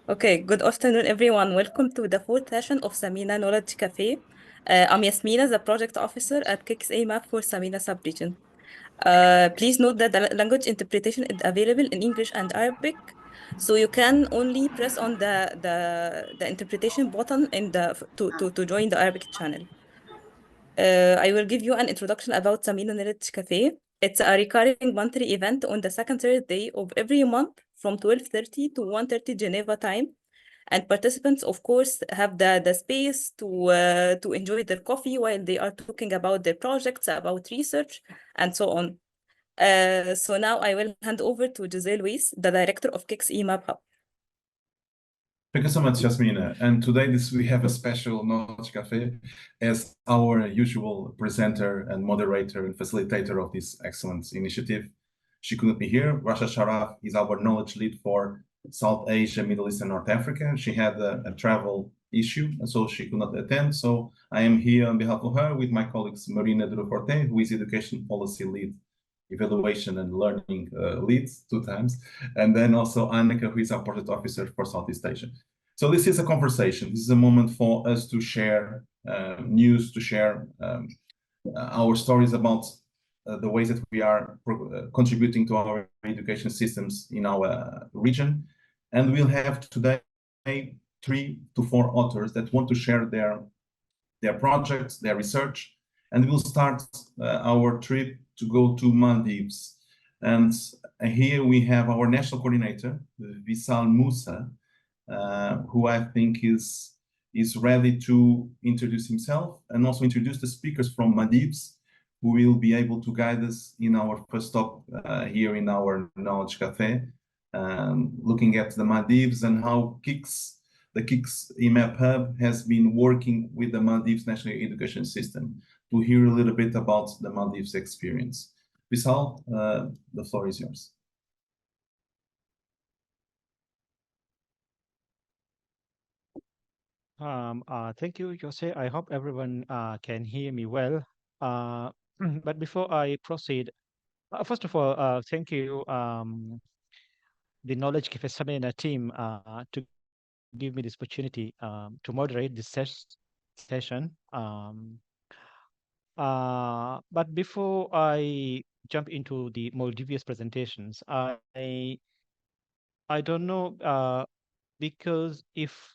Okay, good afternoon, everyone. Welcome to the fourth session of Samena Knowledge Café. I'm Yasmina, the project officer at KIX EMAP for Samena Sub-Region. Please note that the language interpretation is available in English and Arabic, so you can only press on the interpretation button in to join the Arabic channel. I will give you an introduction about Samena Knowledge Café. It's a recurring monthly event on the second Thursday of every month from 12:30 to 1:30 Geneva time. And participants, of course, have the space to enjoy their coffee while they are talking about their projects, about research, and so on. So now I will hand over to Jose Luis, the director of KIX EMAP Hub. Thank you so much, Yasmina. And today we have a special Knowledge Cafe as our usual presenter and moderator and facilitator of this excellent initiative. She couldn't be here. Rasha Sharaf is our knowledge lead for South Asia, Middle East, and North Africa. She had a travel issue, and so she could not attend. So I am here on behalf of her with my colleagues Marina Duroforte, who is Education Policy Lead, Evaluation and Learning leads 2 times, and then also Annika, who is our project officer for Southeast Asia. So this is a conversation. This is a moment for us to share news, to share our stories about the ways that we are contributing to our education systems in our region. And we'll have today 3 to 4 authors that want to share their projects, their research, and we'll start our trip to go to Maldives. And here we have our national coordinator, Visal Musa, who I think is ready to introduce himself and also introduce the speakers from Maldives, who will be able to guide us in our first stop here in our Knowledge Cafe, looking at the Maldives and how the KIX EMAP Hub has been working with the Maldives National Education System to hear a little bit about the Maldives experience. Visal, the floor is yours. Thank you, Jose. I hope everyone can hear me well. But before I proceed, first of all, thank you, the Knowledge Café Samena team, to give me this opportunity to moderate this session. But before I jump into the Maldives presentations, I don't know, because if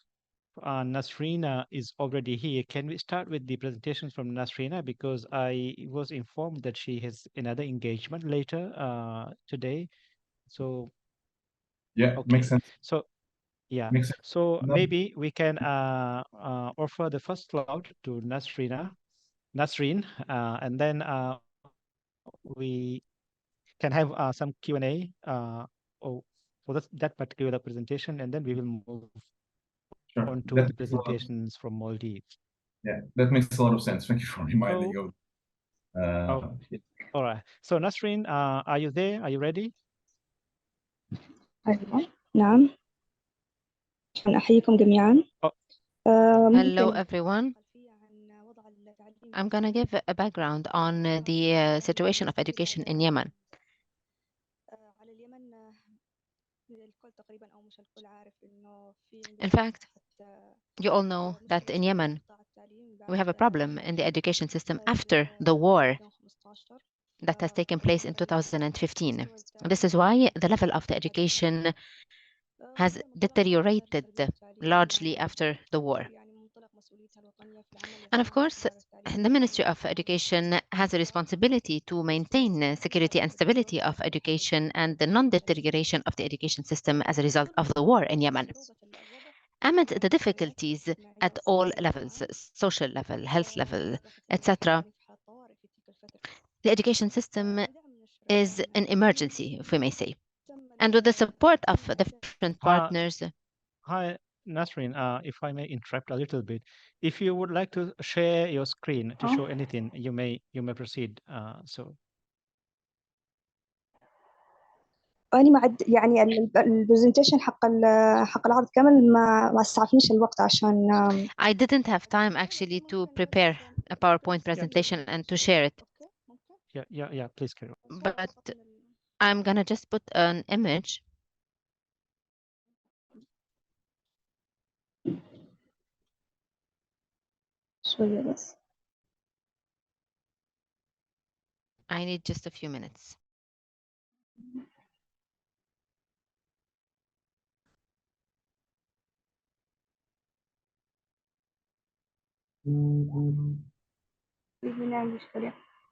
Nasrina is already here, can we start with the presentations from Nasrina? Because I was informed that she has another engagement later today. So yeah, okay. Makes sense. So yeah, makes sense. So maybe we can offer the first slot to Nasreen, and then we can have some Q&A for that particular presentation, and then we will move on to the presentations from Maldives. Yeah, that makes a lot of sense. Thank you for reminding me. All right. So Nasreen, are you there? Are you ready? نعم. أحييكم جميعا. Hello, everyone. I'm going to give a background on the situation of education in Yemen. In fact, you all know that in Yemen, we have a problem in the education system after the war that has taken place in 2015. This is why the level of the education has deteriorated largely after the war. And of course, the Ministry of Education has a responsibility to maintain security and stability of education and the non-deterioration of the education system as a result of the war in Yemen. Amid the difficulties at all levels, social level, health level, etc., the education system is an emergency, if we may say. And with the support of different partners... Hi, Nasreen, if I may interrupt a little bit, if you would like to share your screen to show anything, you may proceed. So أنا ما يعني البرزنتيشن حق العرض كامل ما استعفنيش الوقت عشان I didn't have time actually to prepare a PowerPoint presentation and to share it. Yeah, please carry on. But I'm gonna just put an image. شوية بس. I need just a few minutes.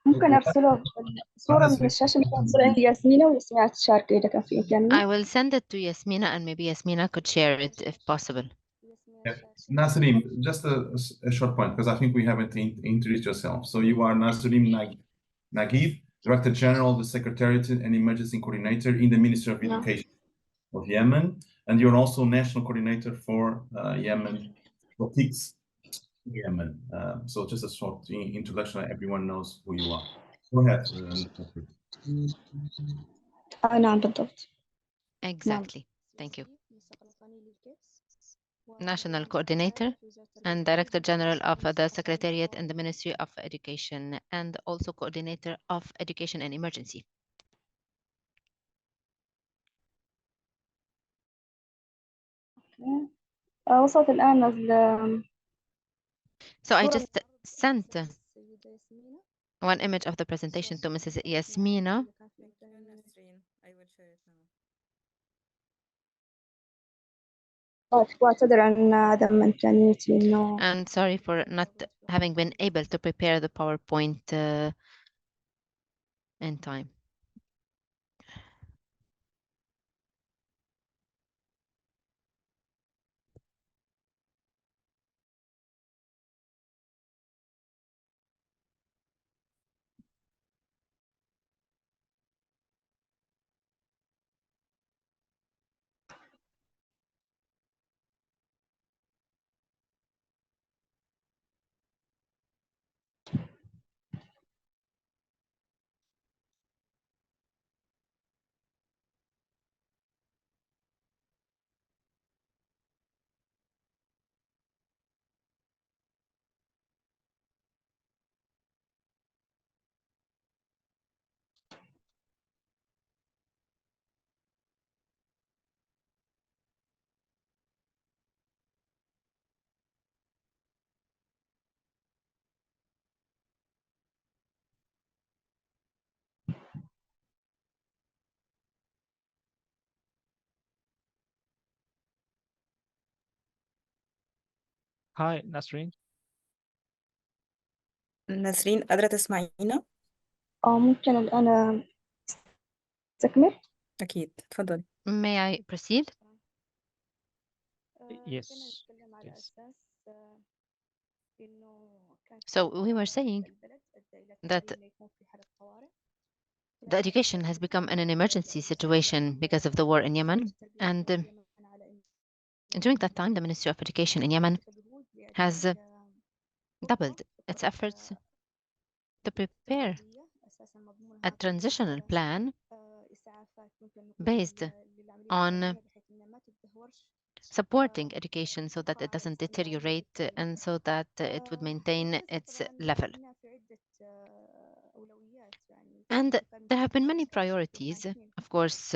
ممكن أرسله صورة من الشاشة ممكن أرسلها لياسمينة وياسمينة تشارك إذا كان في إمكانية. I will send it to Yasmina, and maybe Yasmina could share it if possible. Nasreen, just a short point, because I think we haven't introduced yourself. So you are Nasreen Naguib, Director General, the Secretariat and Emergency Coordinator in the Ministry of Education of Yemen, and you're also National Coordinator for Yemen, for KIX Yemen. So just a short introduction, everyone knows who you are. Go ahead. نعم بالضبط. Exactly. Thank you. National Coordinator and Director General of the Secretariat and the Ministry of Education, and also Coordinator of Education and Emergency. وصلت الآن So I just sent one image of the presentation to Mrs. Yasmina. I will share it now. واعتذر عن عدم إمكانيتي إنه. And sorry for not having been able to prepare the PowerPoint in time. Hi, Nasreen. نسرين قادرة تسمعينا؟ ممكن الآن أستكمل؟ أكيد اتفضلي. May I proceed? Yes. Yes. So we were saying that the education has become an emergency situation because of the war in Yemen, and during that time, the Ministry of Education in Yemen has doubled its efforts to prepare a transitional plan based on supporting education so that it doesn't deteriorate and so that it would maintain its level. And there have been many priorities, of course,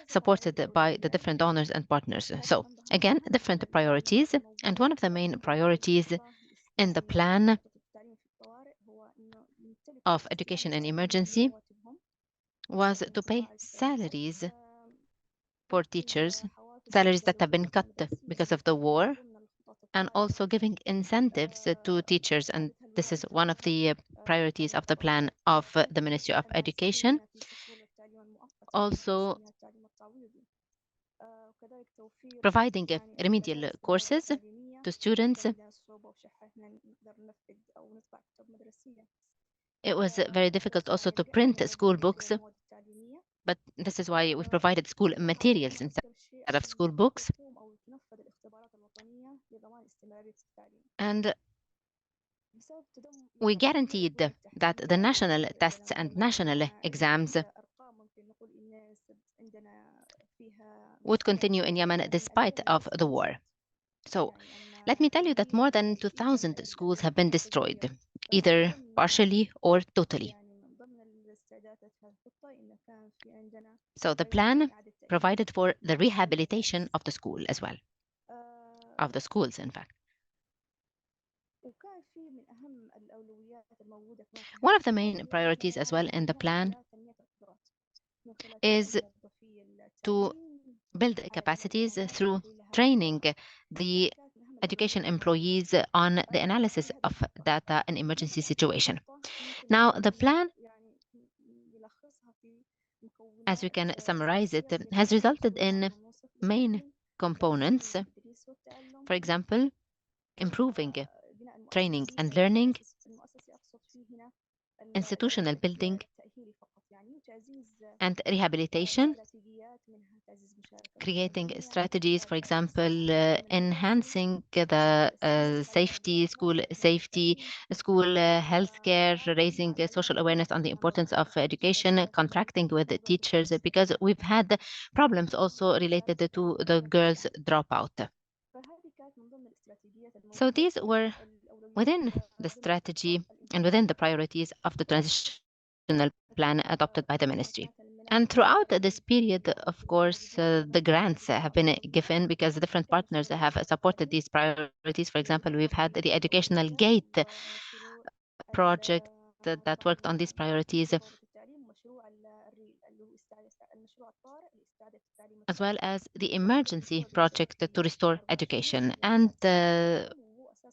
supported by the different donors and partners. So again, different priorities. And one of the main priorities in the plan of education and emergency was to pay salaries for teachers, salaries that have been cut because of the war, and also giving incentives to teachers. And this is one of the priorities of the plan of the Ministry of Education. Also providing remedial courses to students. It was very difficult also to print school books, but this is why we've provided school materials instead of school books. And we guaranteed that the national tests and national exams would continue in Yemen despite of the war. So let me tell you that more than 2,000 schools have been destroyed, either partially or totally. So the plan provided for the rehabilitation of the school as well, of the schools, in fact. One of the main priorities as well in the plan is to build capacities through training the education employees on the analysis of data in emergency situation. Now, the plan, as we can summarize it, has resulted in main components. For example, improving training and learning, institutional building, and rehabilitation, creating strategies, for example, enhancing the school safety, school healthcare, raising social awareness on the importance of education, contracting with the teachers, because we've had problems also related to the girls' dropout. So these were within the strategy and within the priorities of the transitional plan adopted by the ministry. And throughout this period, of course, the grants have been given because different partners have supported these priorities. For example, we've had the Educational Gate project that worked on these priorities, as well as the emergency project to restore education. And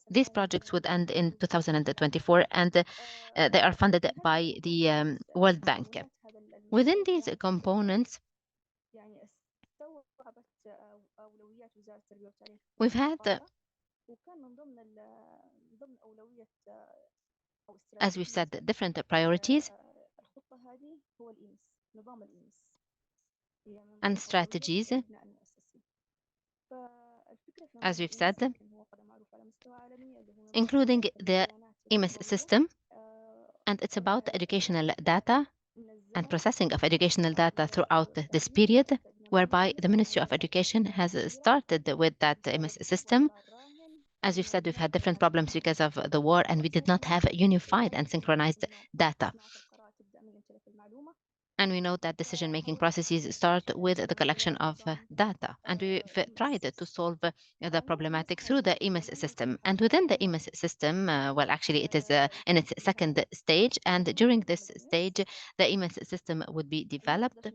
these projects would end in 2024, and they are funded by the World Bank. Within these components, we've had, as we've said, different priorities and strategies, as we've said, including the EMIS system, and it's about educational data and processing of educational data throughout this period, whereby the Ministry of Education has started with that EMIS system. As we've said, we've had different problems because of the war, and we did not have unified and synchronized data. And we know that decision-making processes start with the collection of data. And we've tried to solve the problematic through the EMIS system. And within the EMIS system, well, actually, it is in its second stage. And during this stage, the EMIS system would be developed.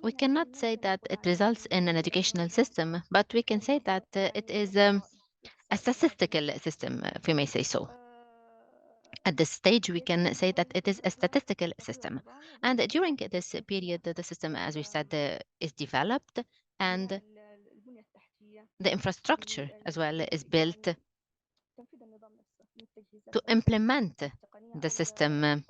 We cannot say that it results in an educational system, but we can say that it is a statistical system, if we may say so. At this stage, we can say that it is a statistical system. And during this period, the system, as we said, is developed, and the infrastructure as well is built to implement the system,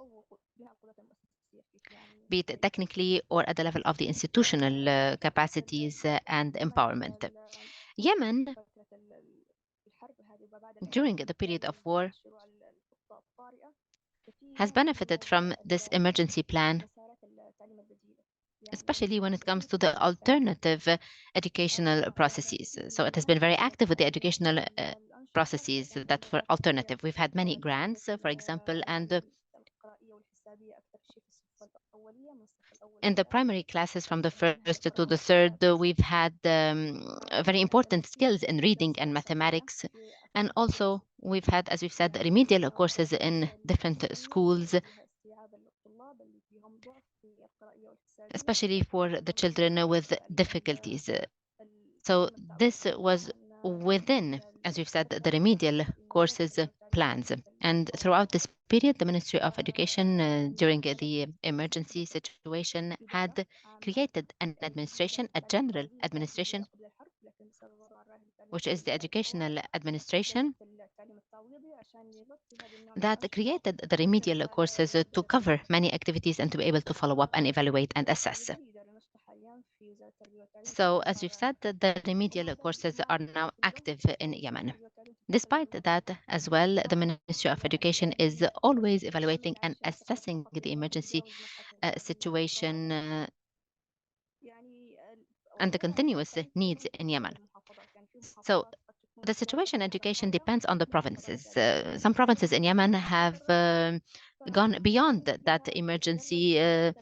be it technically or at the level of the institutional capacities and empowerment. Yemen, during the period of war, has benefited from this emergency plan, especially when it comes to the alternative educational processes. So it has been very active with the educational processes that were alternative. We've had many grants, for example, and in the primary classes from the first to the third, we've had very important skills in reading and mathematics. And also, we've had, as we've said, remedial courses in different schools, especially for the children with difficulties. So this was within, as we've said, the remedial courses plans. And throughout this period, the Ministry of Education, during the emergency situation, had created an administration, a general administration, which is the educational administration, that created the remedial courses to cover many activities and to be able to follow up and evaluate and assess. So, as we've said, the remedial courses are now active in Yemen. Despite that, as well, the Ministry of Education is always evaluating and assessing the emergency situation and the continuous needs in Yemen. So, the situation in education depends on the provinces. Some provinces in Yemen have gone beyond that emergency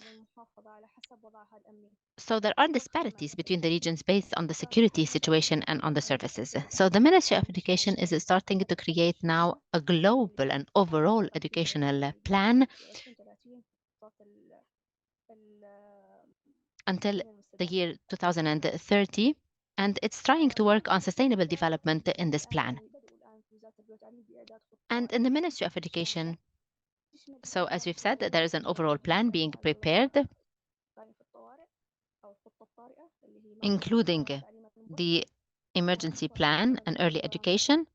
So there are disparities between the regions based on the security situation and on the services. So the Ministry of Education is starting to create now a global and overall educational plan until the year 2030, and it's trying to work on sustainable development in this plan. And in the Ministry of Education, so as we've said, there is an overall plan being prepared, including the emergency plan and early education,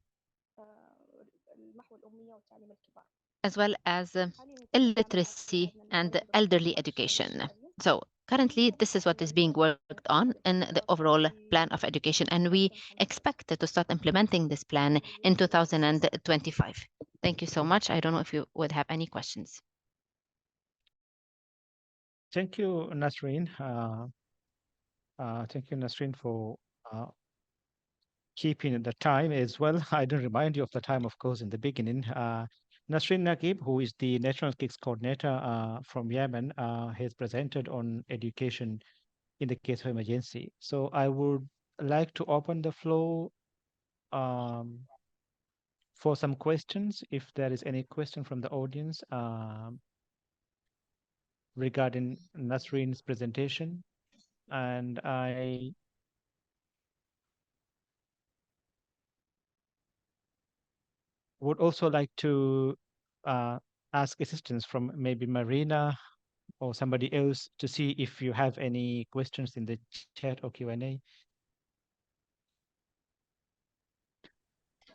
as well as illiteracy and elderly education. So currently, this is what is being worked on in the overall plan of education, and we expect to start implementing this plan in 2025. Thank you so much. I don't know if you would have any questions. Thank you, Nasreen. Thank you, Nasreen, for keeping the time as well. I didn't remind you of the time, of course, in the beginning. Nasreen Nagib, who is the National KIX Coordinator from Yemen, has presented on education in the case of emergency. So I would like to open the floor for some questions, if there is any question from the audience regarding Nasreen's presentation. And I would also like to ask assistance from maybe Marina or somebody else to see if you have any questions in the chat or Q&A.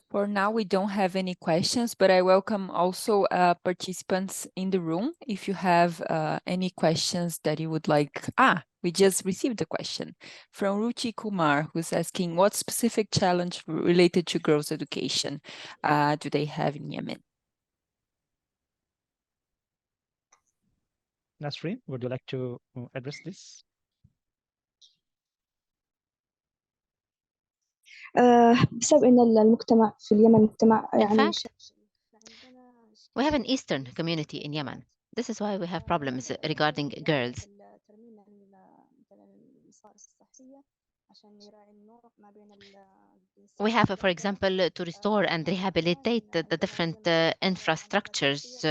For now, we don't have any questions, but I welcome also participants in the room. If you have any questions that you would like, we just received a question from Ruchi Kumar, who's asking what specific challenge related to girls' education do they have in Yemen? Nasreen, would you like to address this? بسبب إن المجتمع في اليمن مجتمع In يعني fact, we have an Eastern community in Yemen. This is why we have problems regarding girls. We have, for example, to restore and rehabilitate the different infrastructures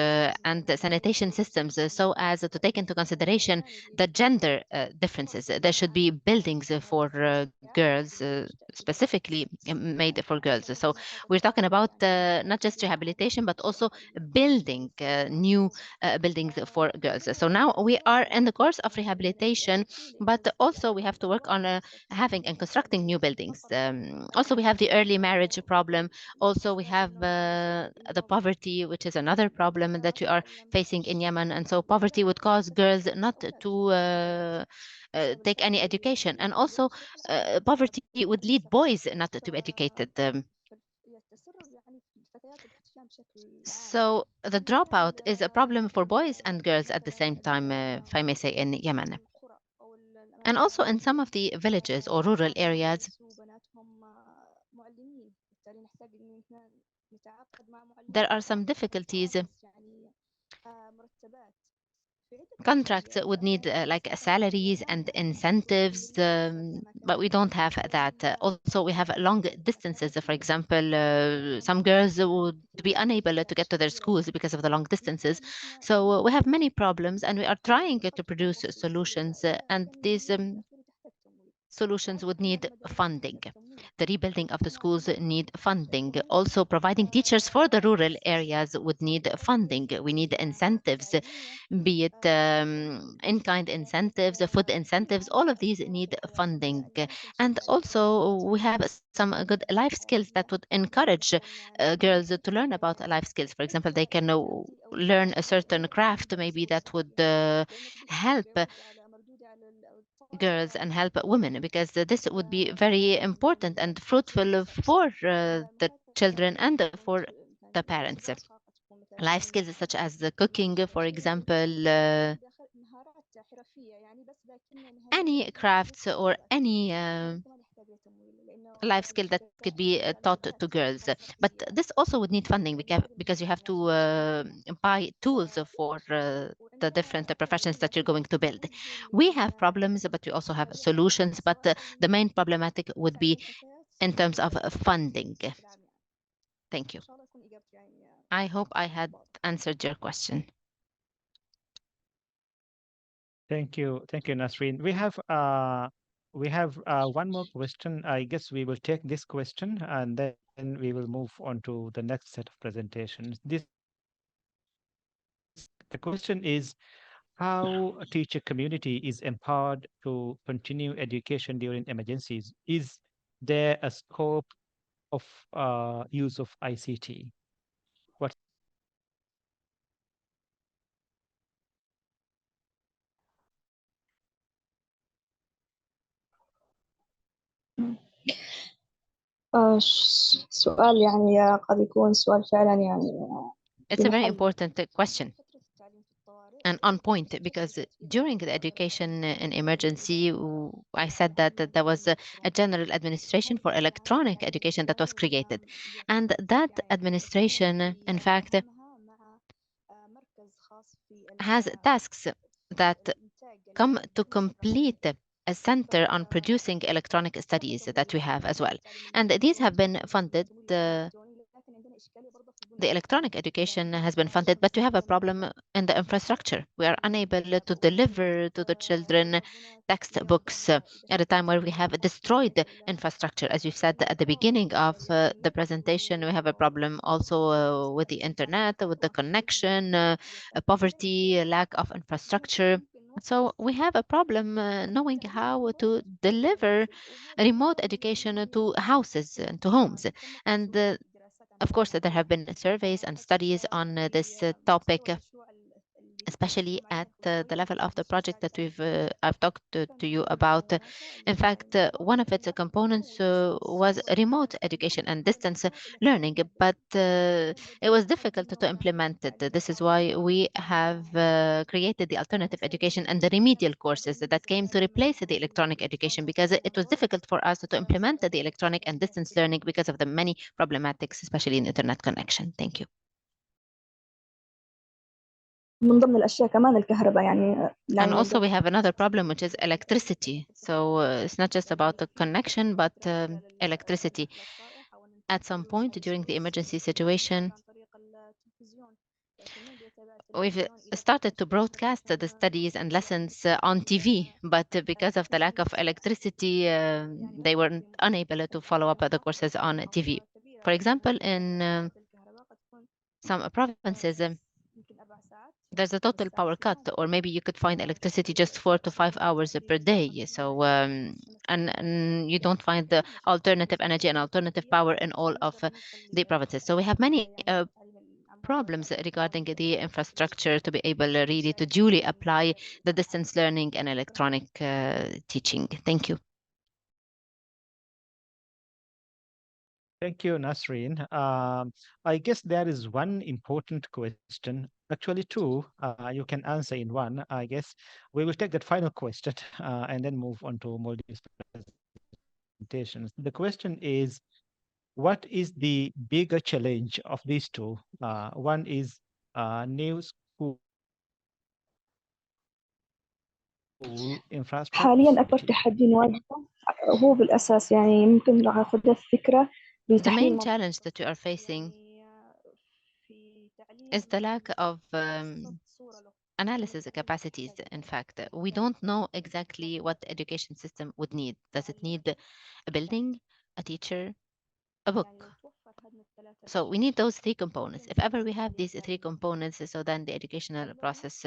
and sanitation systems so as to take into consideration the gender differences. There should be buildings for girls, specifically made for girls. So we're talking about not just rehabilitation, but also building new buildings for girls. So now we are in the course of rehabilitation, but also we have to work on having and constructing new buildings. Also, we have the early marriage problem. Also, we have the poverty, which is another problem that we are facing in Yemen. And so poverty would cause girls not to take any education. And also poverty would lead boys not to be educated. So the dropout is a problem for boys and girls at the same time, if I may say, in Yemen. And also in some of the villages or rural areas, there are some difficulties. Contracts would need like salaries and incentives, but we don't have that. Also, we have long distances. For example, some girls would be unable to get to their schools because of the long distances. So we have many problems, and we are trying to produce solutions, and these solutions would need funding. The rebuilding of the schools need funding. Also, providing teachers for the rural areas would need funding. We need incentives, be it in-kind incentives, food incentives. All of these need funding. And also, we have some good life skills that would encourage girls to learn about life skills. For example, they can learn a certain craft, maybe that would help girls and help women, because this would be very important and fruitful for the children and for the parents. Life skills such as the cooking, for example, any crafts or any life skill that could be taught to girls. But this also would need funding because you have to buy tools for the different professions that you're going to build. We have problems, but we also have solutions. But the main problematic would be in terms of funding. Thank you. I hope I had answered your question. Thank you, Nasreen. We have one more question. I guess we will take this question and then we will move on to the next set of presentations. The question is, how a teacher community is empowered to continue education during emergencies? Is there a scope of use of ICT? What? سؤال يعني قد يكون سؤال فعلا يعني It's a very important question and on point, because during the education in emergency, I said that there was a general administration for electronic education that was created. And that administration, in fact, has tasks that come to complete a center on producing electronic studies that we have as well. And these have been funded. The electronic education has been funded, but we have a problem in the infrastructure. We are unable to deliver to the children textbooks at a time where we have destroyed the infrastructure. As you said at the beginning of the presentation, we have a problem also with the internet, with the connection, poverty, lack of infrastructure. So we have a problem knowing how to deliver remote education to houses and to homes. And of course, there have been surveys and studies on this topic, especially at the level of the project that I've talked to you about. In fact, one of its components was remote education and distance learning, but it was difficult to implement it. This is why we have created the alternative education and the remedial courses that came to replace the electronic education, because it was difficult for us to implement the electronic and distance learning because of the many problematics, especially in internet connection. Thank you. من ضمن الأشياء كمان الكهرباء يعني And also we have another problem, which is electricity. So it's not just about the connection, but electricity. At some point during the emergency situation, we've started to broadcast the studies and lessons on TV, but because of the lack of electricity, they were unable to follow up the courses on TV. For example, in some provinces, there's a total power cut, or maybe you could find electricity just 4 to 5 hours per day. So, and you don't find the alternative energy and alternative power in all of the provinces. So we have many problems regarding the infrastructure to be able really to duly apply the distance learning and electronic teaching. Thank you. Thank you, Nasreen. I guess there is one important question, actually two, you can answer in one. I guess we will take that final question and then move on to Maldives presentations. The question is, what is the bigger challenge of these two? One is new school infrastructure. حاليا أكبر تحدي نواجهه هو بالأساس يعني ممكن أخذ الفكرة. The main challenge that we are facing is the lack of analysis capacities. In fact, we don't know exactly what the education system would need. Does it need a building, a teacher, a book? So we need those three components. If ever we have these three components, so then the educational process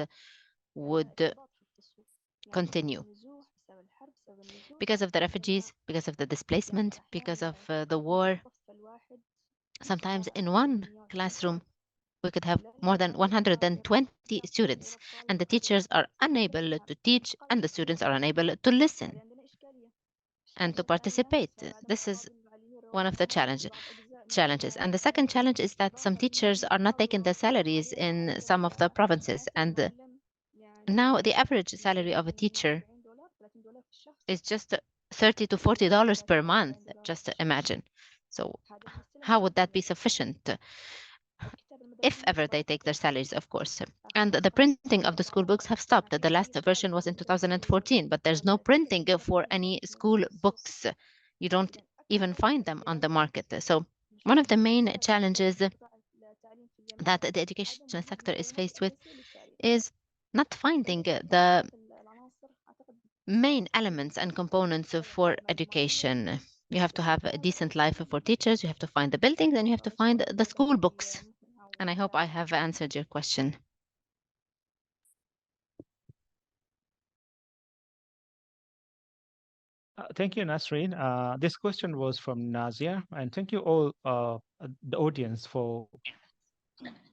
would continue. Because of the refugees, because of the displacement, because of the war, sometimes in one classroom, we could have more than 120 students, and the teachers are unable to teach, and the students are unable to listen and to participate. This is one of the challenges. And the second challenge is that some teachers are not taking their salaries in some of the provinces. And now the average salary of a teacher is just $30 to $40 per month, just imagine. So how would that be sufficient? If ever they take their salaries, of course. And the printing of the school books have stopped. The last version was in 2014, but there's no printing for any school books. You don't even find them on the market. So one of the main challenges that the education sector is faced with is not finding the main elements and components for education. You have to have a decent life for teachers, you have to find the buildings, and you have to find the school books. And I hope I have answered your question. Thank you, Nasreen. This question was from Nazia, and thank you all, the audience, for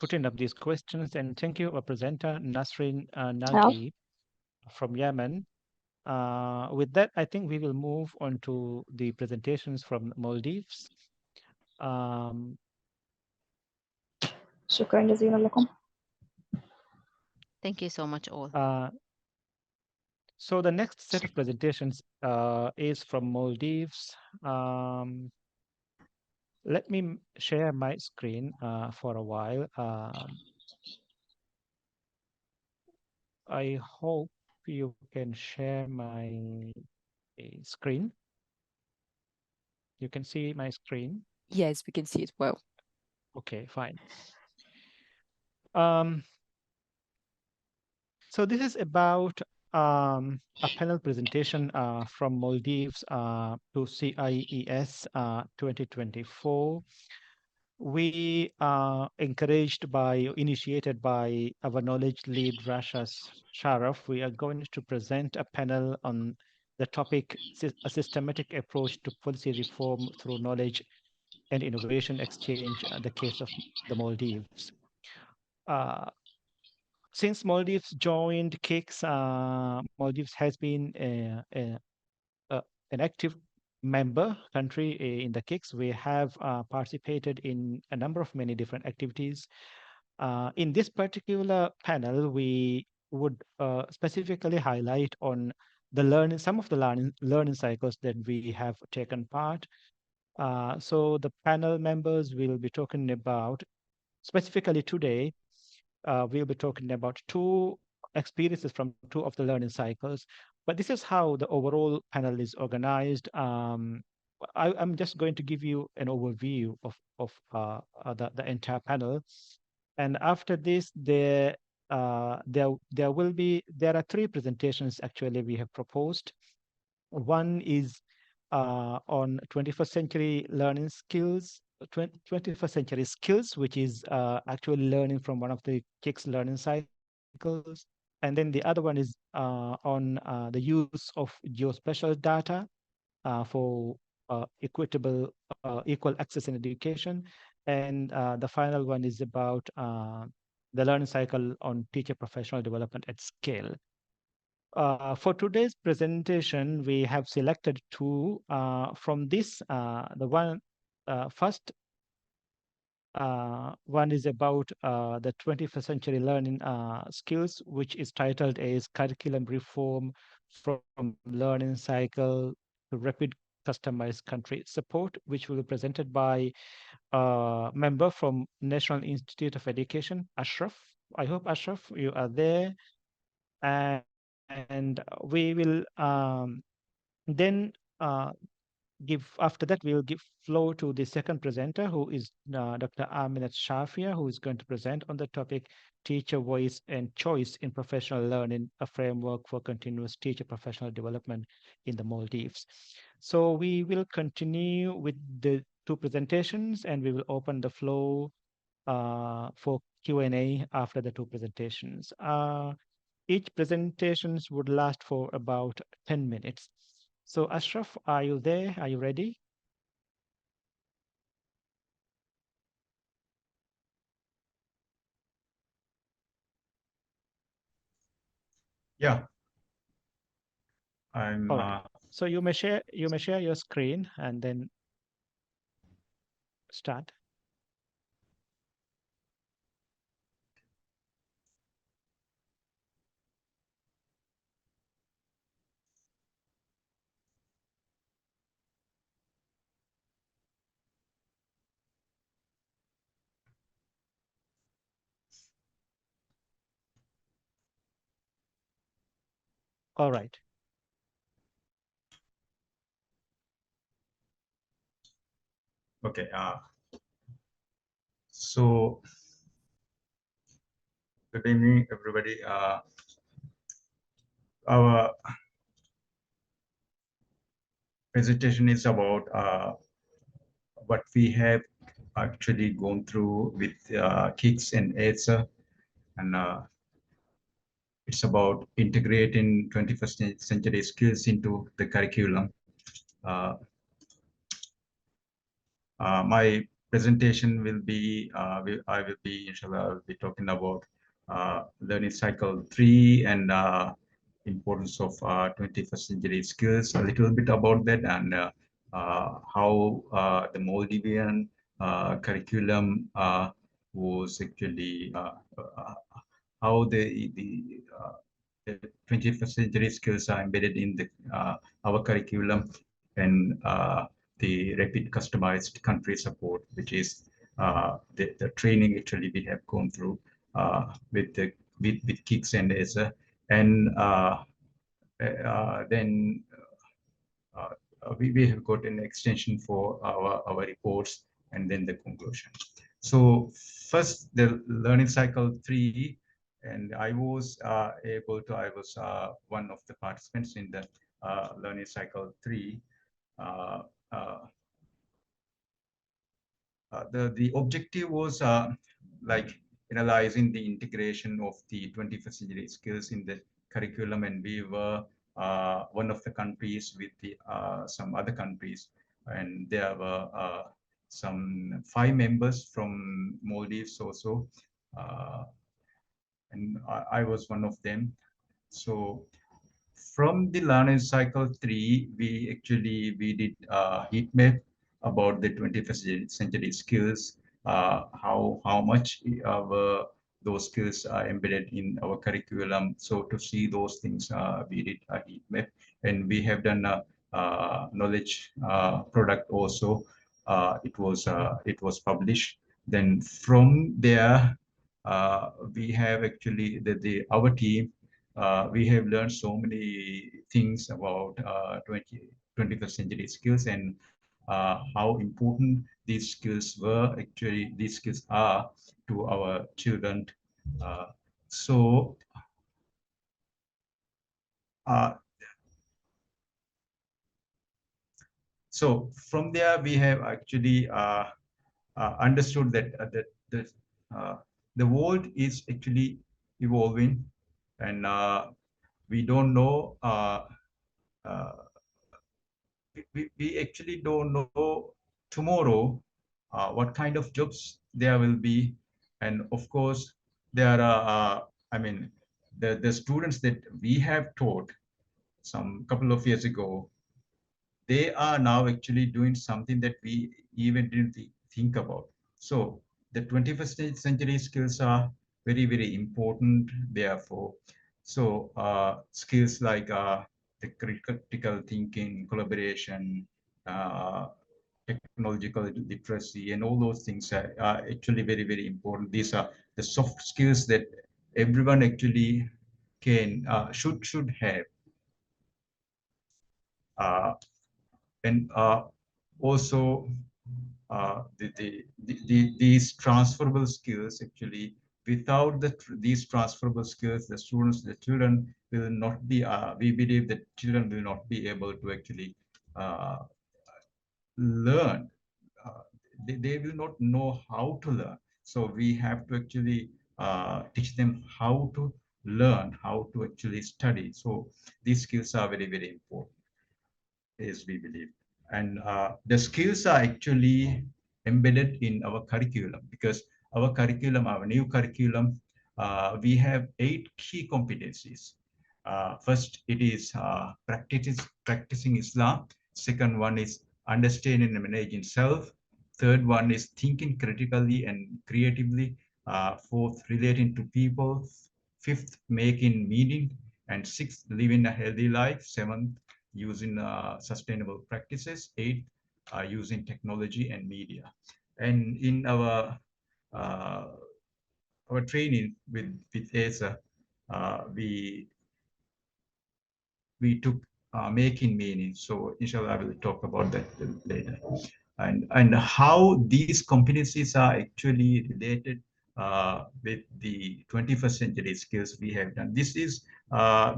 putting up these questions. And thank you, our presenter, Nasreen Nagi from Yemen. With that, I think we will move on to the presentations from Maldives. شكرا جزيلا لكم. Thank you so much all. So the next set of presentations is from Maldives. Let me share my screen for a while. I hope you can share my screen. You can see my screen? Yes, we can see it well. Okay, fine. So this is about a panel presentation from Maldives to CIES 2024. We are initiated by our knowledge lead, Rasha Sharaf. We are going to present a panel on the topic, a systematic approach to policy reform through knowledge and innovation exchange, the case of the Maldives. Since Maldives joined KIX, Maldives has been an active member country in the KIX. We have participated in a number of many different activities. In this particular panel, we would specifically highlight on the some of the learning cycles that we have taken part. So the panel members will be talking about, specifically today, we'll be talking about two experiences from two of the learning cycles. But this is how the overall panel is organized. I'm just going to give you an overview of the entire panel. And after this, there are three presentations actually we have proposed. One is on 21st century learning skills, 21st century skills, which is actually learning from one of the KIX learning cycles. And then the other one is on the use of geospatial data for equal access in education. And the final one is about the learning cycle on teacher professional development at scale. For today's presentation, we have selected two from this. The first one is about the 21st century learning skills, which is titled as Curriculum Reform from Learning Cycle to Rapid Customized Country Support, which will be presented by a member from National Institute of Education, Ashraf. I hope, Ashraf, you are there. And we will then after that, we will give floor to the second presenter, who is Dr. Aminat Shafia, who is going to present on the topic Teacher Voice and Choice in Professional Learning, a framework for continuous teacher professional development in the Maldives. So we will continue with the two presentations, and we will open the floor for Q&A after the two presentations. Each presentations would last for about 10 minutes. So Ashraf, are you there? Are you ready? Yeah. I'm So you may share your screen and then start. All right. Okay. So good evening, everybody. Our presentation is about what we have actually gone through with KIX and ESA, and it's about integrating 21st century skills into the curriculum. My presentation will be, I will be, inshallah, I will be talking about learning cycle 3 and importance of 21st century skills, a little bit about that, and how the Maldivian curriculum was actually, how the 21st century skills are embedded in the our curriculum, and the rapid customized country support, which is the training actually we have gone through with KIX and ESA, and then we have got an extension for our reports, and then the conclusion. So first, the learning cycle 3, and I was one of the participants in the learning cycle 3. The objective was like analyzing the integration of the 21st century skills in the curriculum, and we were one of the countries with the some other countries, and there were some 5 members from Maldives also, and I was one of them. So from the learning cycle 3, we did a heat map about the 21st century skills, how much were those skills are embedded in our curriculum. So to see those things, we did a heat map, and we have done a knowledge product also. It was published. Then from there, we have actually our team. We have learned so many things about 21st century skills, and how important these skills were, actually these skills are to our children. So from there, we have actually understood that the world is actually evolving, and we don't know we actually don't know tomorrow what kind of jobs there will be. And of course, there are, I mean, the students that we have taught some couple of years ago, they are now actually doing something that we even didn't think about. So the 21st century skills are very, very important, therefore. So skills like the critical thinking, collaboration, technological literacy, and all those things are actually very, very important. These are the soft skills that everyone actually should have. And also these transferable skills, actually, without these transferable skills, the children will not be, we believe that children will not be able to actually learn. They will not know how to learn. So we have to actually teach them how to learn, how to actually study. So these skills are very, very important, as we believe. And the skills are actually embedded in our curriculum, because our new curriculum, we have 8 key competencies. First, it is practicing Islam. Second one is understanding and managing self. Third one is thinking critically and creatively. Fourth, relating to people. Fifth, making meaning. And sixth, living a healthy life. Seventh, using sustainable practices. Eighth, using technology and media. And in our training with ESA, we we took making meaning. So inshallah, I will talk about that later. And how these competencies are actually related with the 21st century skills we have done. This is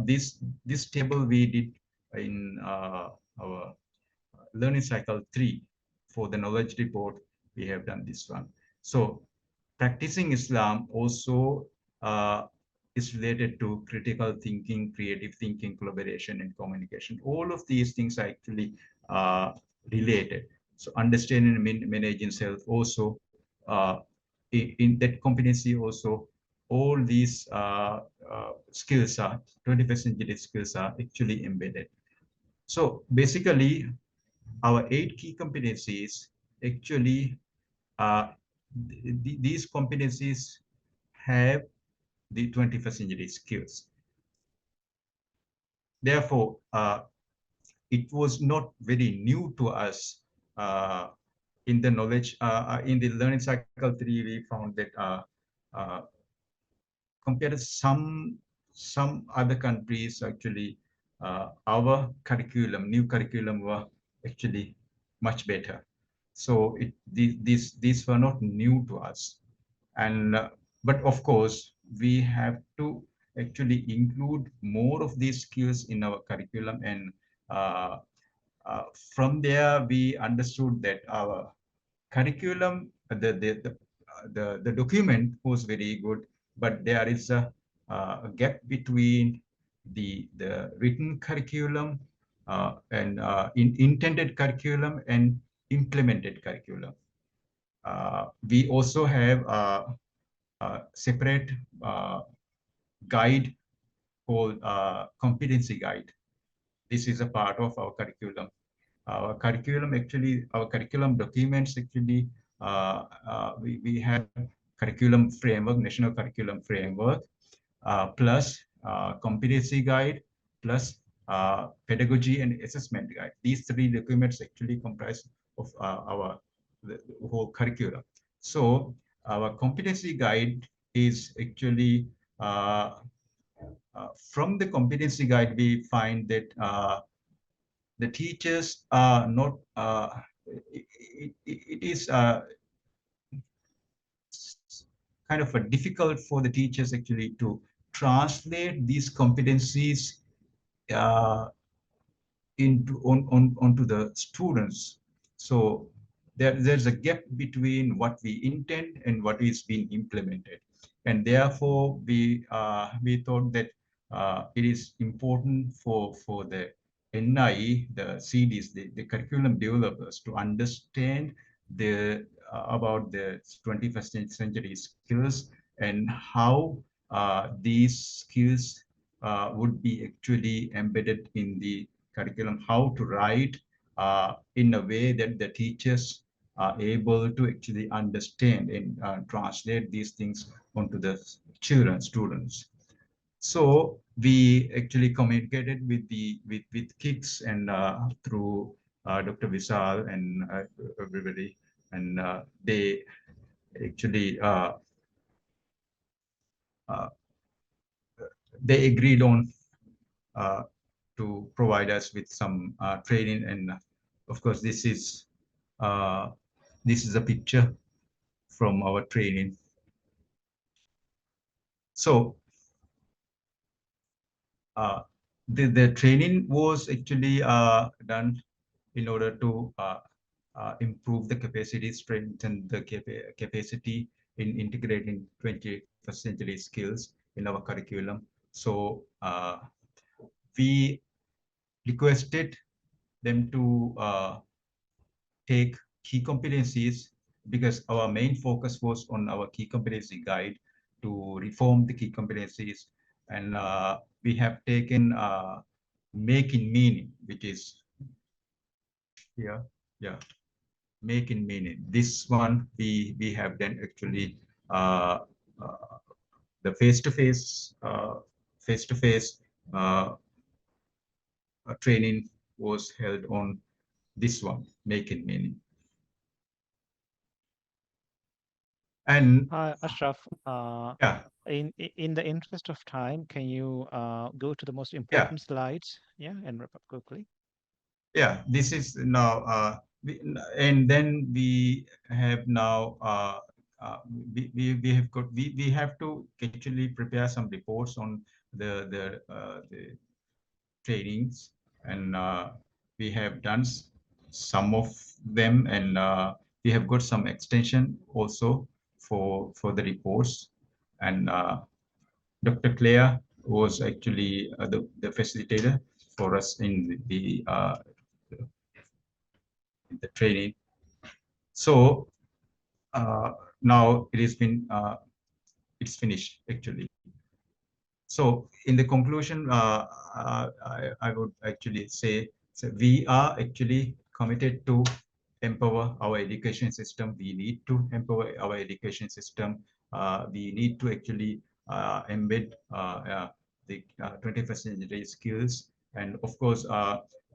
this table we did in our learning cycle 3 for the knowledge report. We have done this one. So practicing Islam also is related to critical thinking, creative thinking, collaboration, and communication. All of these things are actually related. So understanding and managing self also, in that competency also, all these skills are 21st century skills are actually embedded. So basically, our 8 key competencies actually these competencies have the 21st century skills. Therefore, it was not very new to us in the knowledge, in the learning cycle 3, we found that compared to some other countries, actually, our curriculum, new curriculum were actually much better. So these were not new to us. And but of course, we have to actually include more of these skills in our curriculum. And from there, we understood that our curriculum, the document was very good, but there is a gap between the written curriculum and intended curriculum and implemented curriculum. We also have a separate guide called competency guide. This is a part of our curriculum. Our curriculum documents actually, we have curriculum framework, national curriculum framework, plus competency guide, plus pedagogy and assessment guide. These 3 documents actually comprise of the whole curriculum. So our competency guide is actually, from the competency guide, we find that the teachers are not, it is kind of difficult for the teachers actually to translate these competencies onto the students. So there's a gap between what we intend and what is being implemented. And therefore, we thought that it is important for the NIE, the CDs, the curriculum developers, to understand about the 21st century skills and how these skills would be actually embedded in the curriculum, how to write in a way that the teachers are able to actually understand and translate these things onto the students. So we actually communicated with KIX and through Dr. Vishal and everybody, and they actually they agreed on to provide us with some training. And of course, this is a picture from our training. So the training was actually done in order to improve the capacity, strengthen the capacity in integrating 21st century skills in our curriculum. So we requested them to take key competencies, because our main focus was on our key competency guide to reform the key competencies. And we have taken making meaning, which is here, yeah, making meaning. This one we have done actually the face-to-face training was held on this one, making meaning. And Ashraf, yeah, in the interest of time, can you go to the most important slides? Yeah, and wrap up quickly. yeah, this is now, and then we have now, we have got, we have to actually prepare some reports on the trainings, and we have done some of them, and we have got some extension also for the reports. And Dr. Claire was actually the facilitator for us in the training. So now it has been it's finished actually. So in the conclusion, I would actually say, so we are actually committed to empower our education system. We need to empower our education system. We need to actually embed the 21st century skills. And of course,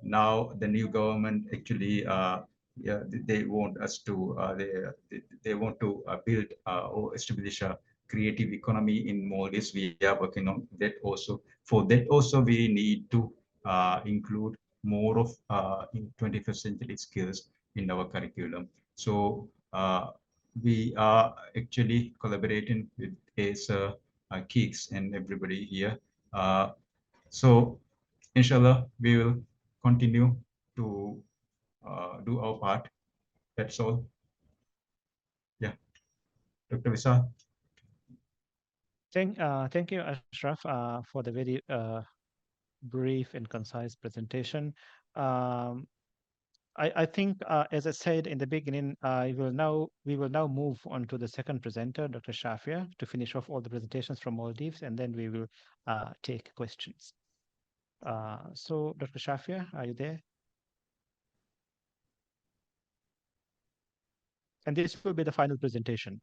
now the new government actually, yeah, they want us to, they want to build or establish a creative economy in Maldives. We are working on that also. For that also, we need to include more of 21st century skills in our curriculum. So we are actually collaborating with ASA, KIX, and everybody here. So inshallah, we will continue to do our part. That's all. Yeah, Dr. Visa. Thank you, Ashraf, for the very brief and concise presentation. I think, as I said in the beginning, we will now move on to the second presenter, Dr. Shafia, to finish off all the presentations from Maldives, and then we will take questions. So, Dr. Shafia, are you there? And this will be the final presentation,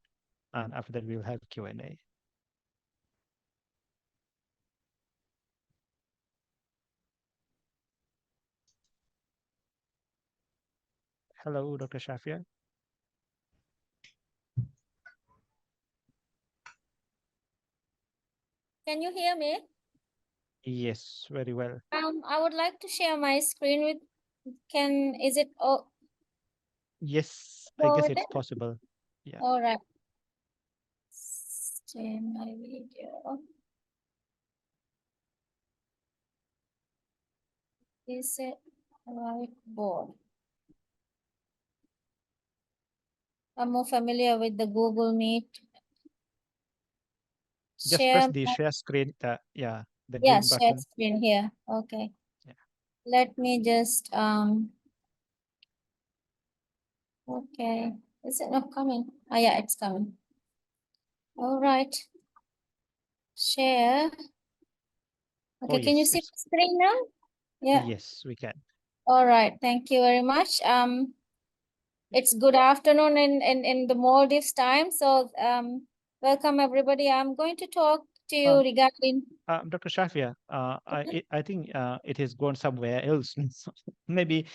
and after that we will have Q&A. Hello, Dr. Shafia. Can you hear me? Yes, very well. I would like to share my screen with, is it, Yes, I guess it's possible. Yeah. All right. Share my video. Is it whiteboard? I'm more familiar with the Google Meet. Just press the share screen, the green share button. screen here. Okay. Yeah. Let me just okay. Is it not coming? Oh yeah, it's coming. All right. Share. Okay, Oh, can you yes, see the screen now? Yeah. Yes, we can. All right. Thank you very much. It's good afternoon in the Maldives time. So welcome everybody. I'm going to talk to you regarding Dr. Shafia, I think it has gone somewhere else. Maybe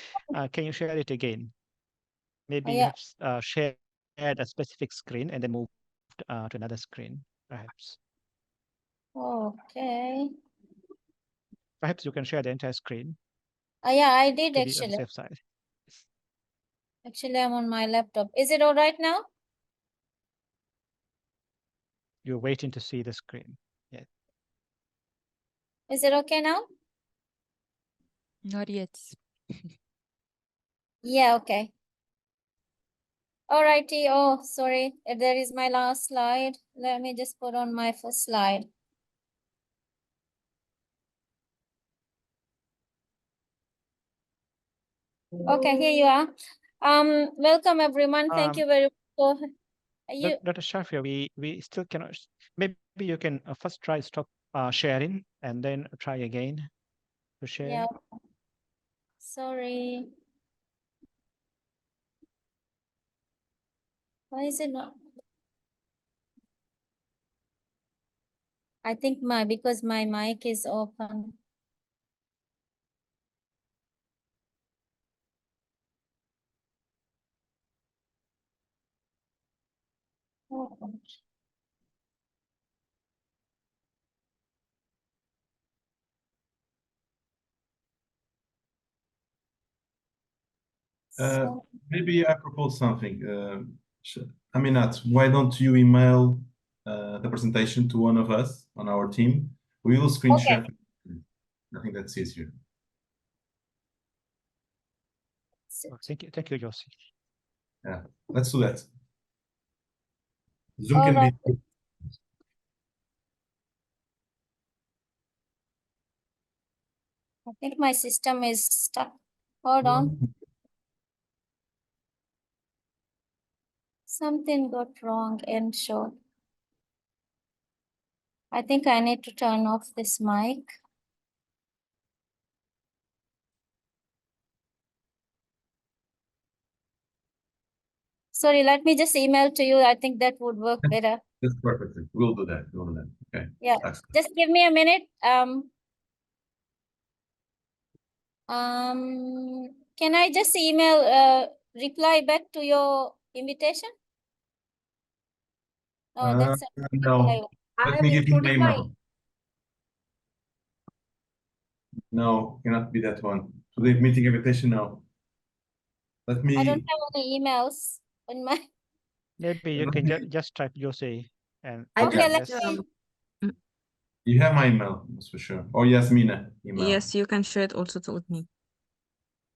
can you share it again? Maybe you have shared a specific screen and then moved to another screen, perhaps. Okay. Perhaps you can share the entire screen. Yeah, I did to be on the actually. safe side. Actually, I'm on my laptop. Is it all right now? You're waiting to see the screen. Yeah. Is it okay now? Not yet. Yeah, okay. All righty. Oh, sorry. There is my last slide. Let me just put on my first slide. Okay, here you are. Welcome everyone. Thank you very much for you. Dr. Shafia, we still cannot. Maybe you can first try stop sharing and then try again to share. Yeah. Sorry. Why is it not? I think because my mic is open. Maybe I propose something. Aminat, why don't you email the presentation to one of us on our team? We will screen share. I think that's easier. Thank you, Josie. Yeah, let's do that. Zoom can be. I think my system is stuck. Hold on. Something got wrong and showed. I think I need to turn off this mic. Sorry, let me just email to you. I think that would work better. That's perfect. We'll do that. We'll do that. Okay. Yeah. Excellent. Just give me a minute. Can I just reply back to your invitation? Oh, that's no. Let me give you my email. No, cannot be that one. Today meeting invitation. No. Let me. I don't have any emails in my. Maybe you can just type Josie and. Okay, let's see. You have my email, that's for sure. Or Yasmina email. Yes, you can share it also with me.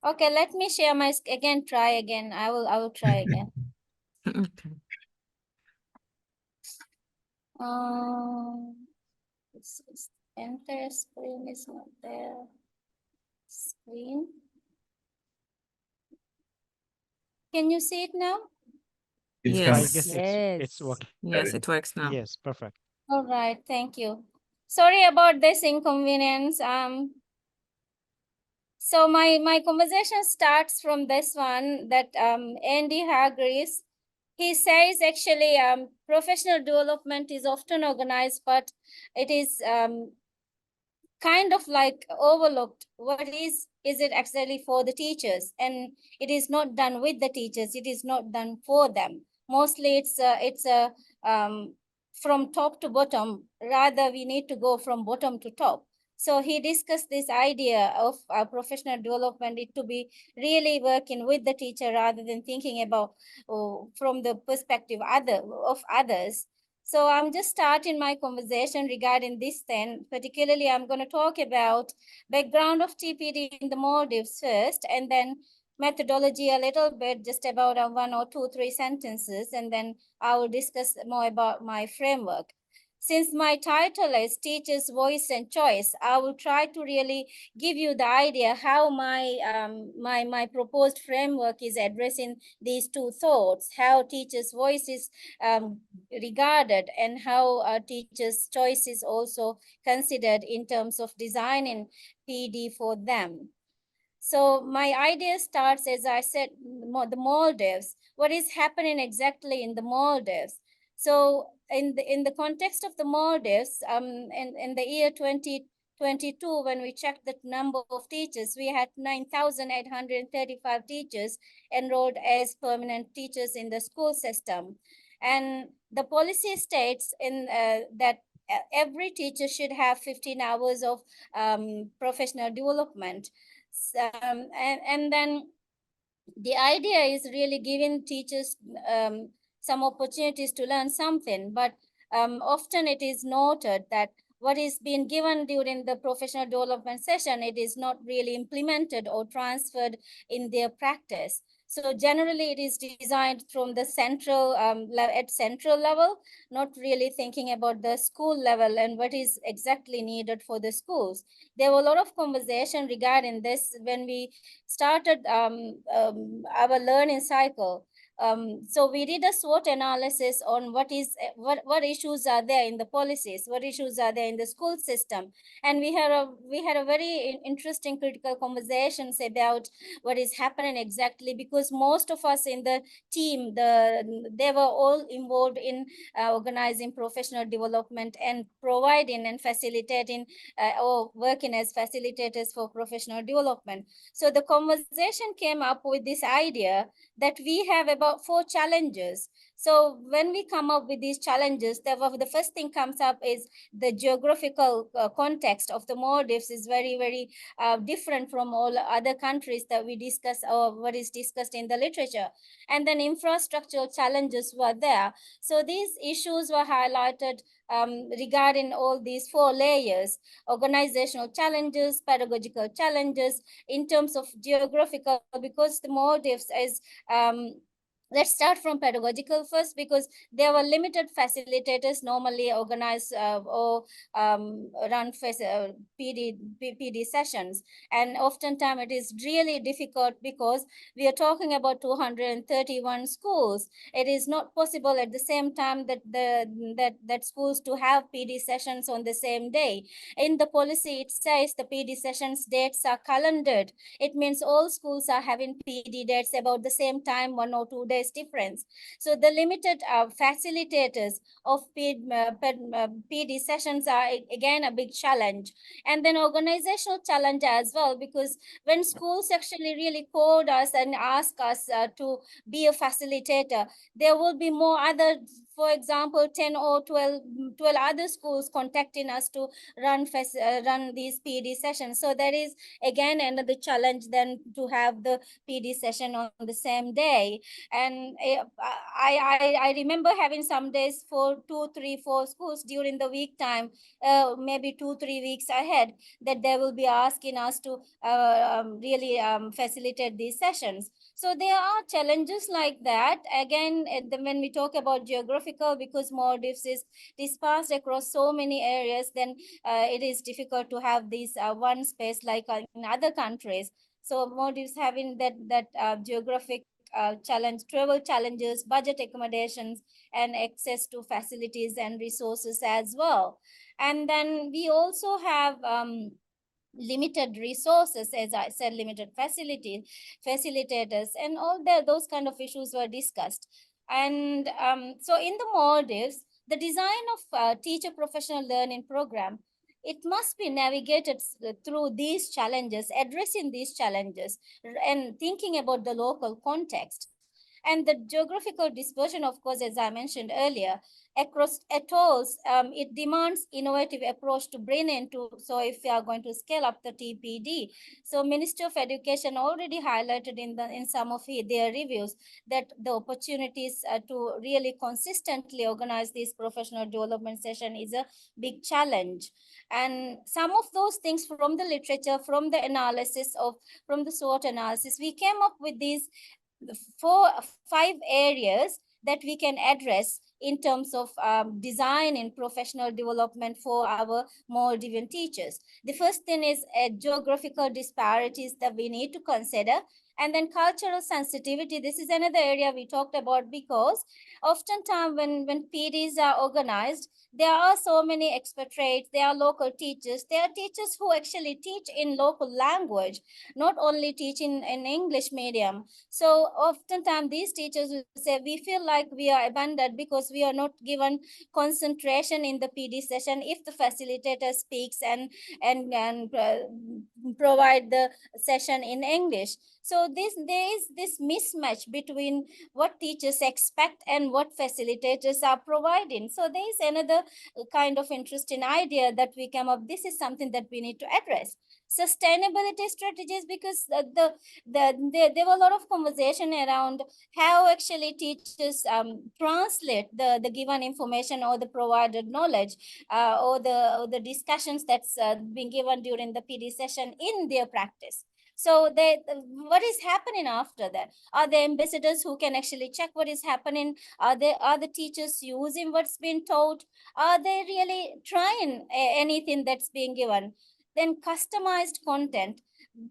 Okay, let me share my again. Try again. I will try again. Okay. This is entire screen is not there. Screen. Can you see it now? It's I Yes. guess it's working. Yes, it works now. Yes, perfect. All right, thank you. Sorry about this inconvenience. So my conversation starts from this one that Andy Hargreaves. He says actually professional development is often organized, but it is kind of like overlooked. What is it actually for the teachers? And it is not done with the teachers. It is not done for them. Mostly it's from top to bottom. Rather, we need to go from bottom to top. So he discussed this idea of professional development, it to be really working with the teacher rather than thinking about from the perspective of others. So I'm just starting my conversation regarding this then. Particularly, I'm going to talk about background of TPD in the Maldives first, and then methodology a little bit, just about 1 or 2, 3 sentences, and then I will discuss more about my framework. Since my title is Teacher's Voice and Choice, I will try to really give you the idea how my proposed framework is addressing these two thoughts, how teacher's voice is regarded and how a teacher's choice is also considered in terms of designing PD for them. So my idea starts, as I said, the Maldives. What is happening exactly in the Maldives? So in the context of the Maldives, in the year 2022, when we checked the number of teachers, we had 9,835 teachers enrolled as permanent teachers in the school system. And the policy states in that every teacher should have 15 hours of professional development. And then the idea is really giving teachers some opportunities to learn something, but often it is noted that what is being given during the professional development session, it is not really implemented or transferred in their practice. So generally it is designed from the central level, not really thinking about the school level and what is exactly needed for the schools. There were a lot of conversation regarding this when we started our learning cycle. So we did a SWOT analysis on what issues are there in the policies, what issues are there in the school system, and we had a very interesting critical conversations about what is happening exactly, because most of us in the team, they were all involved in organizing professional development and providing and facilitating or working as facilitators for professional development. So the conversation came up with this idea that we have about about 4 challenges. So when we come up with these challenges, the first thing comes up is the geographical context of the Maldives is very, very different from all other countries that we discuss or what is discussed in the literature. And then infrastructural challenges were there. So these issues were highlighted regarding all these 4 layers: organizational challenges, pedagogical challenges, in terms of geographical, because the Maldives is let's start from pedagogical first, because there were limited facilitators normally organize or run PD sessions. And oftentimes it is really difficult because we are talking about 231 schools. It is not possible at the same time that schools to have PD sessions on the same day. In the policy, it says the PD sessions dates are calendared. It means all schools are having PD dates about the same time, 1 or 2 days difference. So the limited facilitators of PD sessions are again a big challenge. And then organizational challenge as well, because when schools actually really called us and ask us to be a facilitator, there will be more other, for example, 10 or 12 other schools contacting us to run these PD sessions. So that is again another challenge then to have the PD session on the same day. And I remember having some days for 2, 3, 4 schools during the week time, maybe 2, 3 weeks ahead, that they will be asking us to really facilitate these sessions. So there are challenges like that. Again, when we talk about geographical, because Maldives is dispersed across so many areas, then it is difficult to have this one space like in other countries. So Maldives having that geographic challenge, travel challenges, budget accommodations, and access to facilities and resources as well. And then we also have limited resources, as I said, limited facilitators, and all those kind of issues were discussed. And so in the Maldives, the design of teacher professional learning program, it must be navigated through these challenges, addressing these challenges, and thinking about the local context. And the geographical dispersion, of course, as I mentioned earlier, across atolls, it demands innovative approach to bring into, so if we are going to scale up the TPD. So Minister of Education already highlighted in some of their reviews that the opportunities to really consistently organize this professional development session is a big challenge. And some of those things from the literature, from the analysis from the SWOT analysis, we came up with these 5 areas that we can address in terms of design and professional development for our Maldivian teachers. The first thing is geographical disparities that we need to consider. And then cultural sensitivity. This is another area we talked about, because oftentimes when PDs are organized, there are so many expatriates, there are local teachers, there are teachers who actually teach in local language, not only teaching in English medium. So oftentimes these teachers will say, we feel like we are abandoned because we are not given concentration in the PD session if the facilitator speaks and provide the session in English. So there is this mismatch between what teachers expect and what facilitators are providing. So there is another kind of interesting idea that we come up. This is something that we need to address. Sustainability strategies, because there were a lot of conversation around how actually teachers translate the given information or the provided knowledge or the discussions that's been given during the PD session in their practice. So what is happening after that? Are there ambassadors who can actually check what is happening? Are the teachers using what's been taught? Are they really trying anything that's being given? Then customized content.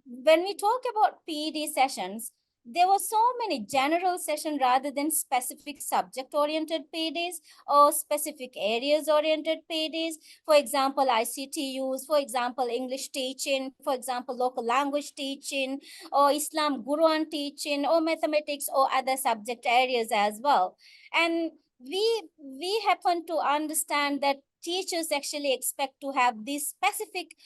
When we talk about PED sessions, there were so many general sessions rather than specific subject-oriented PEDs or specific areas-oriented PEDs. For example, ICT use, for example, English teaching, for example, local language teaching, or Islam Quran teaching, or mathematics, or other subject areas as well. And we happen to understand that teachers actually expect to have this specific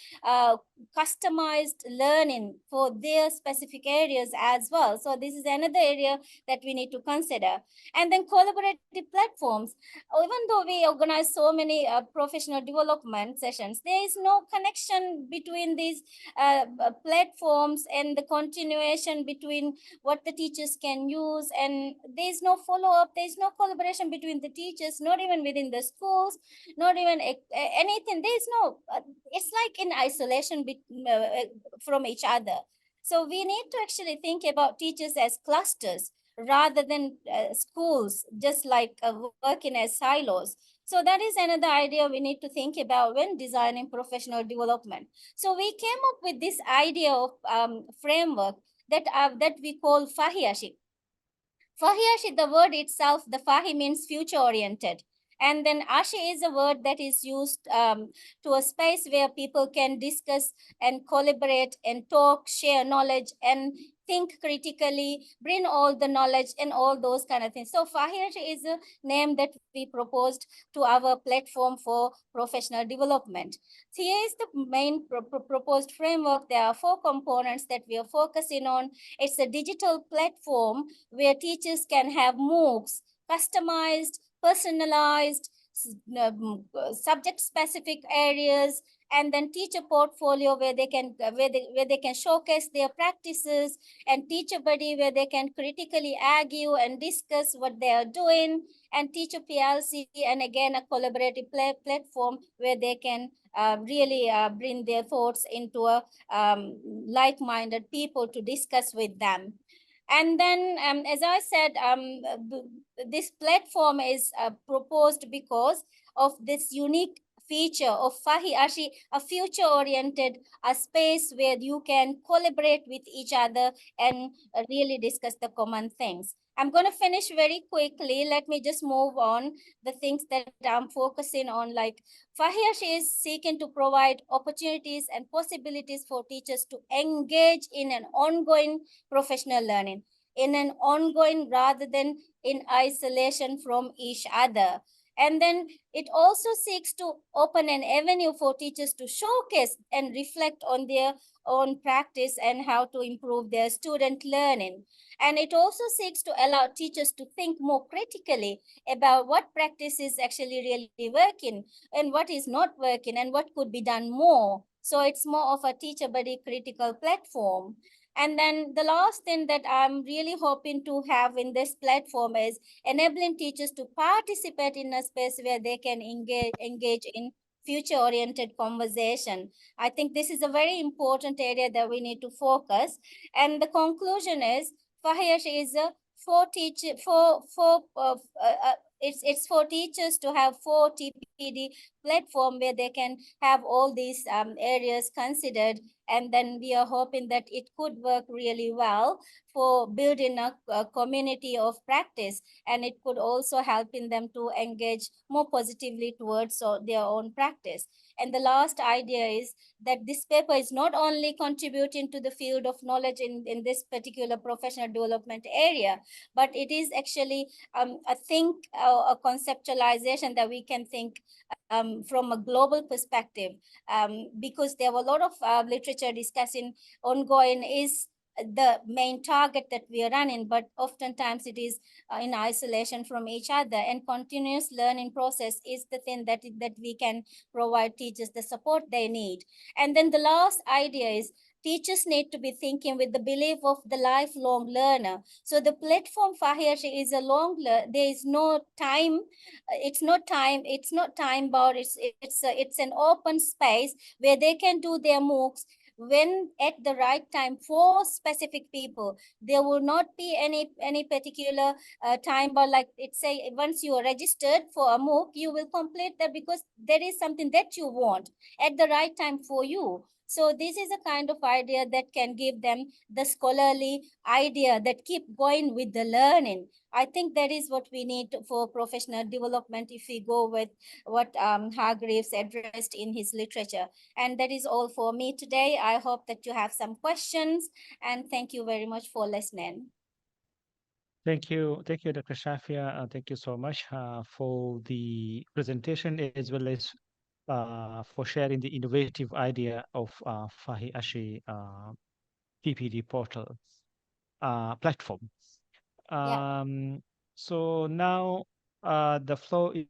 customized learning for their specific areas as well. So this is another area that we need to consider. And then collaborative platforms. Even though we organize so many professional development sessions, there is no connection between these platforms and the continuation between what the teachers can use, and there is no follow-up, there is no collaboration between the teachers, not even within the schools, not even anything. There is no, it's like in isolation from each other. So we need to actually think about teachers as clusters rather than schools, just like working as silos. So that is another idea we need to think about when designing professional development. So we came up with this idea of framework that we call Fahiashi. Fahiashi, the word itself, the Fahi means future oriented. And then Ashi is a word that is used to a space where people can discuss and collaborate and talk, share knowledge, and think critically, bring all the knowledge and all those kind of things. So Fahiashi is a name that we proposed to our platform for professional development. So here is the main proposed framework. There are 4 components that we are focusing on. It's a digital platform where teachers can have MOOCs, customized, personalized, subject-specific areas, and then teacher portfolio where they can showcase their practices, and teacher buddy where they can critically argue and discuss what they are doing, and teacher PLC, and again a collaborative platform where they can really bring their thoughts into a like-minded people to discuss with them. And then, as I said, this platform is proposed because of this unique feature of Fahiashi, a future-oriented space where you can collaborate with each other and really discuss the common things. I'm going to finish very quickly. Let me just move on the things that I'm focusing on. Like Fahiashi is seeking to provide opportunities and possibilities for teachers to engage in an ongoing professional learning, in an ongoing rather than in isolation from each other. And then it also seeks to open an avenue for teachers to showcase and reflect on their own practice and how to improve their student learning. And it also seeks to allow teachers to think more critically about what practice is actually really working and what is not working and what could be done more. So it's more of a teacher buddy critical platform. And then the last thing that I'm really hoping to have in this platform is enabling teachers to participate in a space where they can engage in future-oriented conversation. I think this is a very important area that we need to focus. And the conclusion is, Fahiashi is a it's for teachers to have 4 TPD platform where they can have all these areas considered, and then we are hoping that it could work really well for building a community of practice, and it could also help in them to engage more positively towards their own practice. And the last idea is that this paper is not only contributing to the field of knowledge in this particular professional development area, but it is actually a conceptualization that we can think from a global perspective, because there were a lot of literature discussing ongoing is the main target that we are running, but oftentimes it is in isolation from each other, and continuous learning process is the thing that we can provide teachers the support they need. And then the last idea is teachers need to be thinking with the belief of the lifelong learner. So the platform Fahiashi is a there is no time, it's not time bound, it's an open space where they can do their MOOCs when at the right time for specific people. There will not be any particular time, but like it's say once you are registered for a MOOC, you will complete that because there is something that you want at the right time for you. So this is a kind of idea that can give them the scholarly idea that keep going with the learning. I think that is what we need for professional development if we go with what Hargreaves addressed in his literature. And that is all for me today. I hope that you have some questions, and thank you very much for listening. Thank you, Dr. Shafia. Thank you so much for the presentation as well as for sharing the innovative idea of Fahi Ashi PPD portal platform. So now the flow is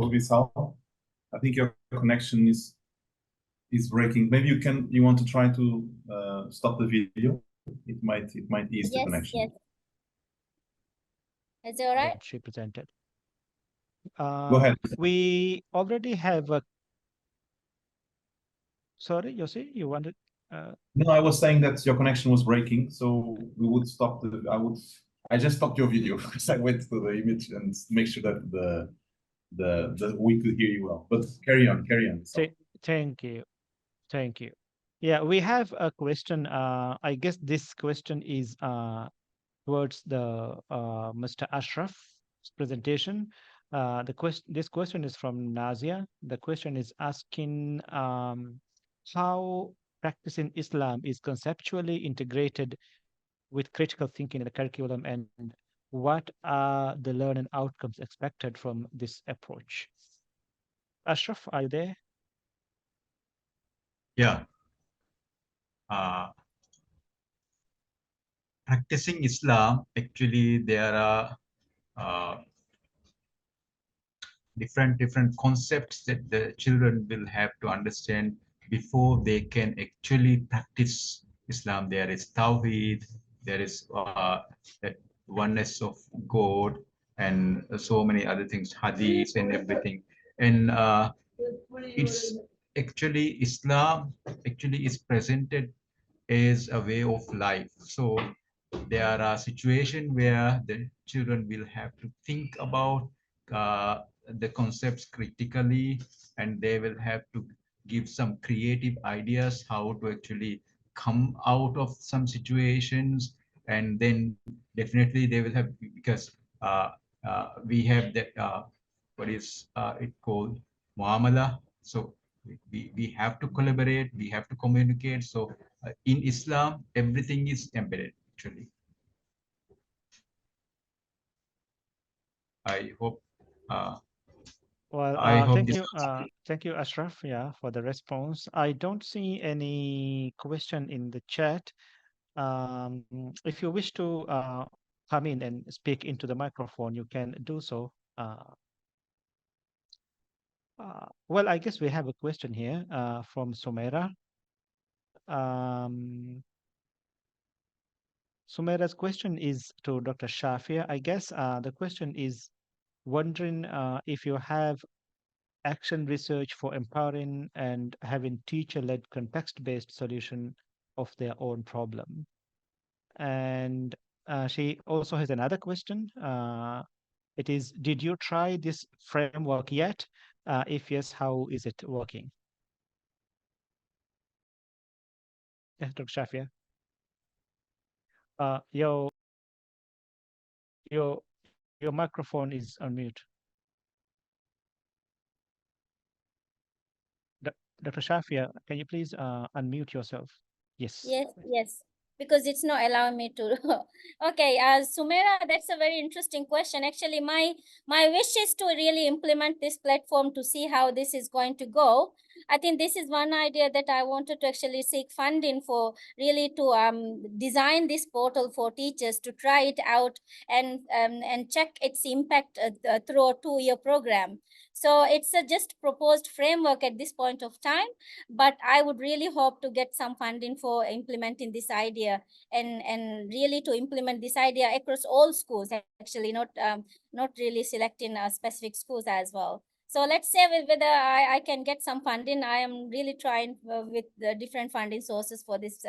I think your connection is breaking. Maybe you want to try to stop the video. It might ease the connection. Yes. Is it all right? she presented. Go ahead. We already have a. Sorry, Yossi, you wanted. No, I was saying that your connection was breaking, so we would stop the. I just stopped your video because I went to the image and make sure that we could hear you well. But carry on. Thank you. Yeah, we have a question. I guess this question is towards the Mr. Ashraf's presentation. This question is from Nazia. The question is asking how practicing Islam is conceptually integrated with critical thinking in the curriculum, and what are the learning outcomes expected from this approach? Ashraf, are you there? Yeah. Practicing Islam, actually, there are different concepts that the children will have to understand before they can actually practice Islam. There is Tawheed, there is that oneness of God, and so many other things, Hadith and everything. And it's actually Islam actually is presented as a way of life. So there are situations where the children will have to think about the concepts critically, and they will have to give some creative ideas how to actually come out of some situations. And then definitely they will have, because we have that what is it called, muamala. So we have to collaborate, we have to communicate. So in Islam, everything is embedded actually. I hope. Thank you, Ashraf. Yeah, for the response. I don't see any question in the chat. If you wish to come in and speak into the microphone, you can do so. Well, I guess we have a question here from Sumaira. Sumaira's question is to Dr. Shafia. I guess the question is wondering if you have action research for empowering and having teacher-led context-based solution of their own problem. And she also has another question. It is, did you try this framework yet? If yes, how is it working? Yes, Dr. Shafia. Your microphone is on mute. Dr. Shafia, can you please unmute yourself? Yes. Yes. Because it's not allowing me to. Okay, Sumaira, that's a very interesting question. Actually, my wish is to really implement this platform to see how this is going to go. I think this is one idea that I wanted to actually seek funding for, really to design this portal for teachers to try it out and check its impact through a 2-year program. So it's a just proposed framework at this point of time, but I would really hope to get some funding for implementing this idea and really to implement this idea across all schools, actually, not really selecting specific schools as well. So let's say whether I can get some funding. I am really trying with the different funding sources for this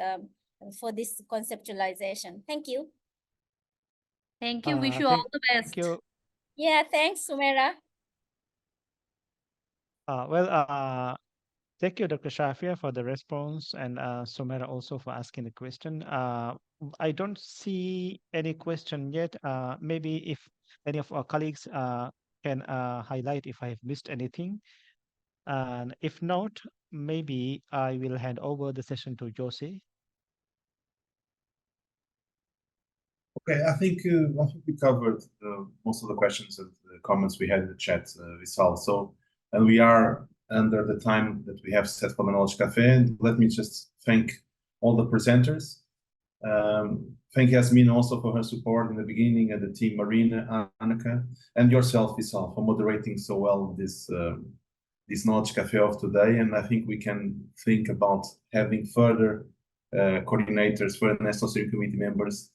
conceptualization. Thank you. Thank you. Wish you all the best. Thank you. Yeah, thanks, Sumaira. Thank you, Dr. Shafia, for the response, and Sumaira also for asking the question. I don't see any question yet. Maybe if any of our colleagues can highlight if I have missed anything. And if not, maybe I will hand over the session to Josie. Okay, I think we covered most of the questions and comments we had in the chat, Vishal. So, and we are under the time that we have set for the Knowledge Cafe. Let me just thank all the presenters. Thank Yasmin also for her support in the beginning, and the team, Marina, Annika, and yourself, Vishal, for moderating so well this Knowledge Cafe of today. And I think we can think about having further coordinators, further National Steering Committee members,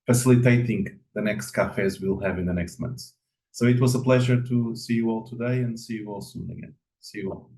facilitating the next cafes we'll have in the next months. So it was a pleasure to see you all today, and see you all soon again. See you all.